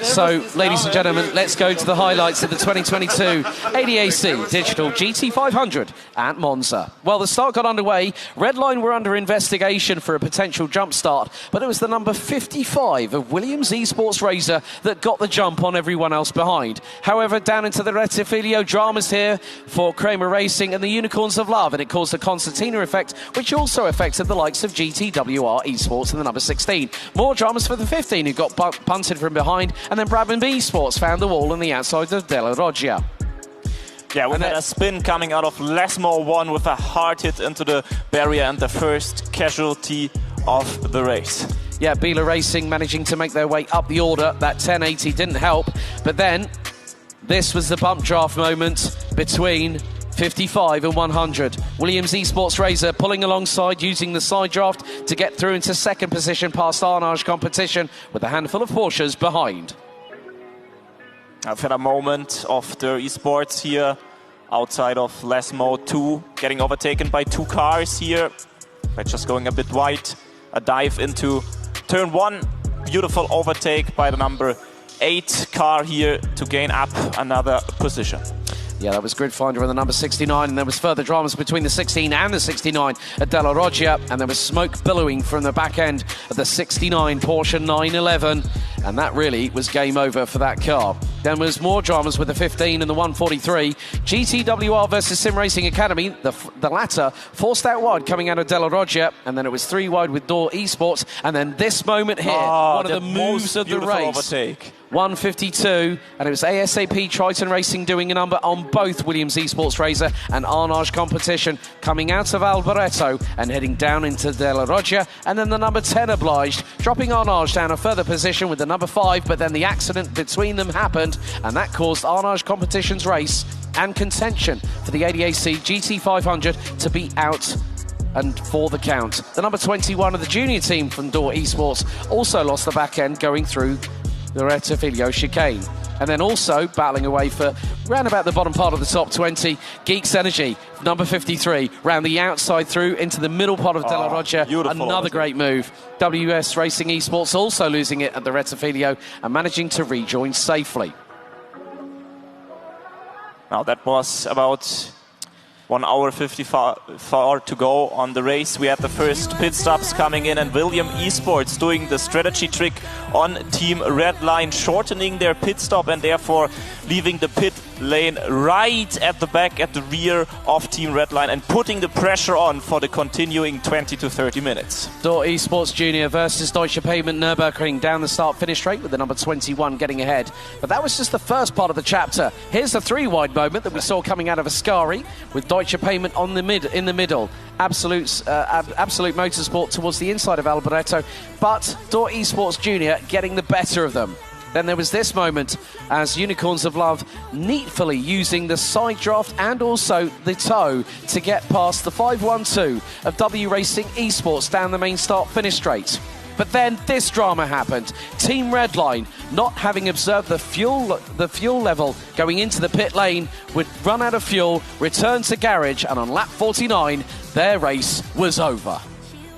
So, ladies and gentlemen, let's go to the highlights of the 2022 ADAC Digital GT500 at Monza. Well, the start got underway. Redline were under investigation for a potential jump start, but it was the number 55 of Williams Esports Razor that got the jump on everyone else behind. However, down into the Rettifilio, dramas here for Kramer Racing and the Unicorns of Love, and it caused a concertina effect, which also affected the likes of GTWR Esports in the number 16. More dramas for the 15, who got punted from behind, and then Brabham Esports found the wall on the outside of Della Roggia. Yeah, we had a spin coming out of Lesmo 1 with a hard hit into the barrier and the first casualty of the race. Yeah, Bieler Racing managing to make their way up the order. That 1080 didn't help, but then this was the bump draft moment between 55 and 100. Williams Esports Razor pulling alongside, using the side draft to get through into second position past Arnage Competition with a handful of Porsches behind. I've had a moment of the esports here outside of Lesmo 2, getting overtaken by two cars here. By just going a bit wide, a dive into turn 1, beautiful overtake by the number 8 car here to gain up another position. Yeah, that was Grid Finder on the number 69, and there was further dramas between the 16 and the 69 at Della Roggia, and there was smoke billowing from the back end of the 69 Porsche 911, and that really was game over for that car. Then there was more dramas with the 15 and the 143. GTWR versus SimRacing Academy, the latter forced out wide coming out of Della Roggia, and then it was 3 wide with Door Esports, and then this moment here, one of the moves of the race. Overtake. 152, and it was ASAP Triton Racing doing a number on both Williams Esports Razor and Arnage Competition, coming out of Alboreto and heading down into Della Roggia, and then the number 10 obliged, dropping Arnage down a further position with the number 5, but then the accident between them happened, and that caused Arnage Competition's race and contention for the ADAC GT500 to be out and for the count. The number 21 of the junior team from Door Esports also lost the back end going through the Rettifilio chicane. And then also battling away for round about the bottom part of the top 20, Geeks Energy, number 53, round the outside through into the middle part of Della Roggia. Another great move. WS Racing Esports also losing it at the Rettifilio and managing to rejoin safely. Now that was about 1 hour 54 to go on the race. We had the first pit stops coming in, and William Esports doing the strategy trick on Team Redline, shortening their pit stop and therefore leaving the pit lane right at the back, at the rear of Team Redline, and putting the pressure on for the continuing 20 to 30 minutes. Door Esports Junior versus Deutsche Payment Nürburgring down the start-finish straight with the number 21 getting ahead. But that was just the first part of the chapter. Here's the 3-wide moment that we saw coming out of Ascari with Deutsche Payment on in the middle. Absolute Motorsport towards the inside of Alboreto, but Door Esports Junior getting the better of them. Then there was this moment as Unicorns of Love neatly using the side draft and also the toe to get past the 512 of W Racing Esports down the main start-finish straight. But then this drama happened. Team Redline, not having observed the fuel level going into the pit lane, would run out of fuel, return to garage, and on lap 49, their race was over.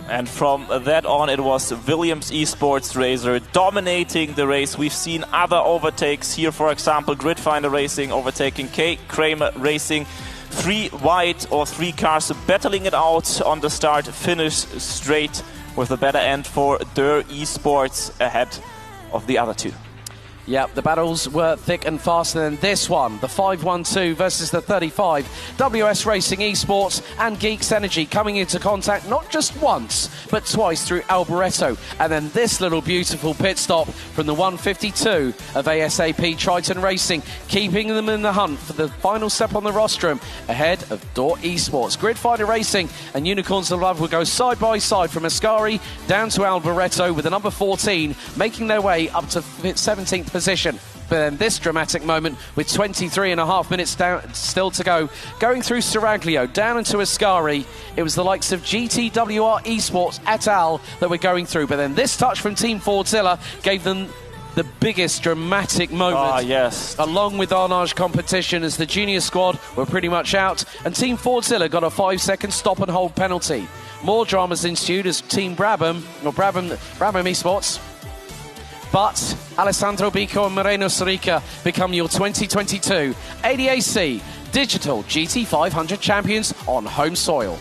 And from that on, it was Williams Esports Razor dominating the race. We've seen other overtakes here, for example, Gridfinder Racing overtaking Kramer Racing. 3 wide or 3 cars battling it out on the start-finish straight, with the better end for Der Esports ahead of the other 2. Yeah, the battles were thick and fast, and then this one, the 512 versus the 35, WS Racing Esports and Geeks Energy coming into contact not just once, but twice through Alboreto. And then this little beautiful pit stop from the 152 of ASAP Triton Racing, keeping them in the hunt for the final step on the rostrum ahead of Door Esports. Gridfinder Racing and Unicorns of Love will go side by side from Ascari down to Alboreto with the number 14, making their way up to 17th position. But then this dramatic moment with 23.5 minutes still to go, going through Seraglio down into Ascari. It was the likes of GTWR Esports et al. That were going through. But then this touch from Team Fordzilla gave them the biggest dramatic moment. Yes. Along with Arnage Competition, as the junior squad were pretty much out, and Team Fordzilla got a 5-second stop and hold penalty. More dramas ensued as Team Brabham Esports but Alessandro Bico and Moreno Sirica become your 2022 ADAC Digital GT500 champions on home soil.